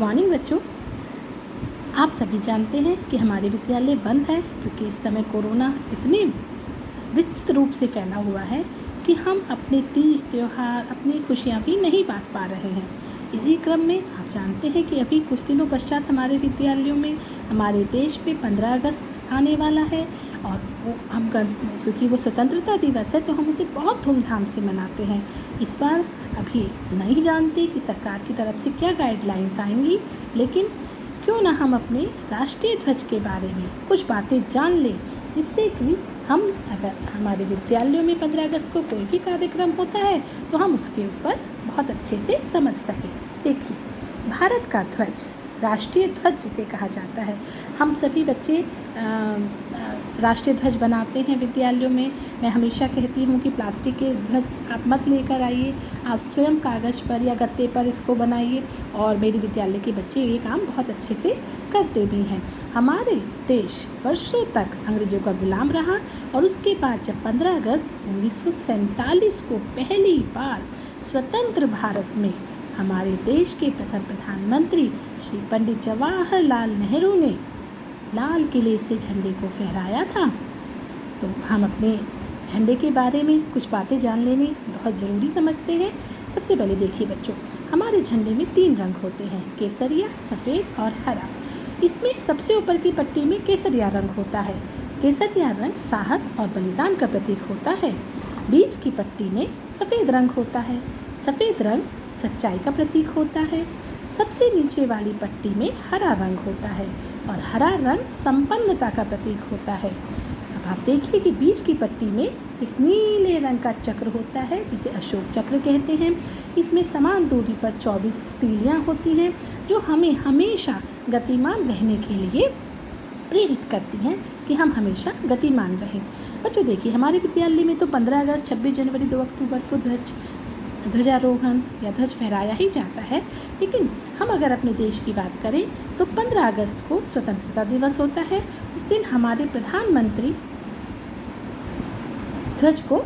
Morning बच्चों। आप सभी जानते हैं कि हमारे विद्यालय बंद है क्योंकि इस समय कोरोना इतने विस्तृत रूप से फैला हुआ है कि हम अपने तीज त्यौहार, अपनी खुशियाँ भी नहीं बांट पा रहे हैं। इसी क्रम में आप जानते हैं कि अभी कुछ दिनों पश्चात हमारे विद्यालयों में, हमारे देश में 15 अगस्त आने वाला है और क्योंकि वो स्वतंत्रता दिवस है तो हम उसे बहुत धूमधाम से मनाते हैं। इस बार अभी नहीं जानते कि सरकार की तरफ से क्या गाइडलाइंस आएंगी, लेकिन क्यों ना हम अपने राष्ट्रीय ध्वज के बारे में कुछ बातें जान लें, जिससे कि हम अगर हमारे विद्यालयों में 15 अगस्त को कोई भी कार्यक्रम होता है तो हम उसके ऊपर बहुत अच्छे से समझ सकें। देखिए, भारत का ध्वज, राष्ट्रीय ध्वज जिसे कहा जाता है, हम सभी बच्चे राष्ट्रीय ध्वज बनाते हैं विद्यालयों में। मैं हमेशा कहती हूँ कि प्लास्टिक के ध्वज आप मत लेकर आइए, आप स्वयं कागज़ पर या गत्ते पर इसको बनाइए, और मेरे विद्यालय के बच्चे ये काम बहुत अच्छे से करते भी हैं। हमारे देश वर्षों तक अंग्रेज़ों का गुलाम रहा और उसके बाद जब 15 अगस्त 1947 को पहली बार स्वतंत्र भारत में हमारे देश के प्रथम प्रधानमंत्री श्री पंडित जवाहरलाल नेहरू ने लाल किले से झंडे को फहराया था, तो हम अपने झंडे के बारे में कुछ बातें जान लेनी बहुत ज़रूरी समझते हैं। सबसे पहले देखिए बच्चों, हमारे झंडे में 3 रंग होते हैं, केसरिया, सफ़ेद और हरा। इसमें सबसे ऊपर की पट्टी में केसरिया रंग होता है। केसरिया रंग साहस और बलिदान का प्रतीक होता है। बीच की पट्टी में सफ़ेद रंग होता है। सफ़ेद रंग सच्चाई का प्रतीक होता है। सबसे नीचे वाली पट्टी में हरा रंग होता है और हरा रंग संपन्नता का प्रतीक होता है। अब आप देखिए कि बीच की पट्टी में एक नीले रंग का चक्र होता है जिसे अशोक चक्र कहते हैं। इसमें समान दूरी पर 24 तीलियाँ होती हैं जो हमें हमेशा गतिमान रहने के लिए प्रेरित करती हैं कि हम हमेशा गतिमान रहें। बच्चों देखिए, हमारे विद्यालय में तो 15 अगस्त, 26 जनवरी, 2 अक्टूबर को ध्वजारोहण या ध्वज फहराया ही जाता है, लेकिन हम अगर अपने देश की बात करें तो 15 अगस्त को स्वतंत्रता दिवस होता है। उस दिन हमारे प्रधानमंत्री ध्वज को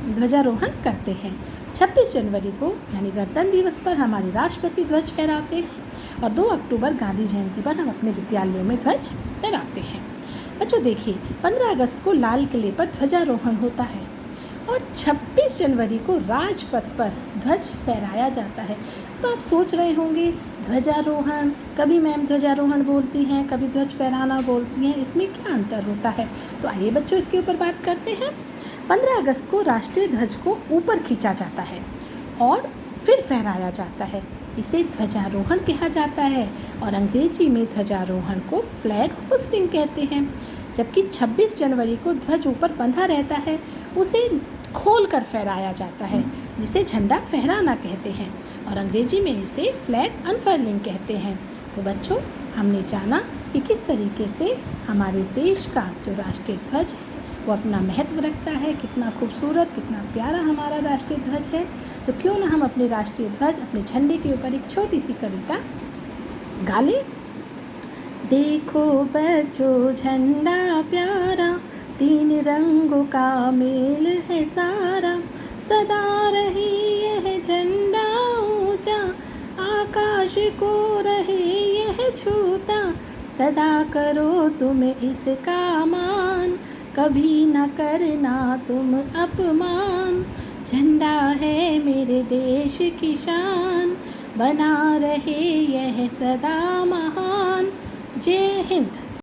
ध्वजारोहण करते हैं। 26 जनवरी को यानी गणतंत्र दिवस पर हमारे राष्ट्रपति ध्वज फहराते हैं और 2 अक्टूबर गांधी जयंती पर हम अपने विद्यालयों में ध्वज फहराते हैं। बच्चों देखिए, 15 अगस्त को लाल किले पर ध्वजारोहण होता है और 26 जनवरी को राजपथ पर ध्वज फहराया जाता है। अब आप सोच रहे होंगे, ध्वजारोहण, कभी मैम ध्वजारोहण बोलती हैं, कभी ध्वज फहराना बोलती हैं, इसमें क्या अंतर होता है? तो आइए बच्चों, इसके ऊपर बात करते हैं। 15 अगस्त को राष्ट्रीय ध्वज को ऊपर खींचा जाता है और फिर फहराया जाता है। इसे ध्वजारोहण कहा जाता है और अंग्रेजी में ध्वजारोहण को फ्लैग होस्टिंग कहते हैं। जबकि 26 जनवरी को ध्वज ऊपर बंधा रहता है, उसे खोल कर फहराया जाता है, जिसे झंडा फहराना कहते हैं और अंग्रेजी में इसे फ्लैग अनफर्लिंग कहते हैं। तो बच्चों, हमने जाना कि किस तरीके से हमारे देश का जो राष्ट्रीय ध्वज है वो अपना महत्व रखता है, कितना खूबसूरत, कितना प्यारा हमारा राष्ट्रीय ध्वज है। तो क्यों ना हम अपने राष्ट्रीय ध्वज, अपने झंडे के ऊपर एक छोटी सी कविता गा लें। देखो बच्चों झंडा प्यारा, 3 रंगों का मेल है सारा, सदा रहे यह झंडा ऊंचा, आकाश को रहे यह छूता, सदा करो तुम इसका मान, कभी न करना तुम अपमान, झंडा है मेरे देश की शान, बना रहे यह सदा महान। जय हिंद।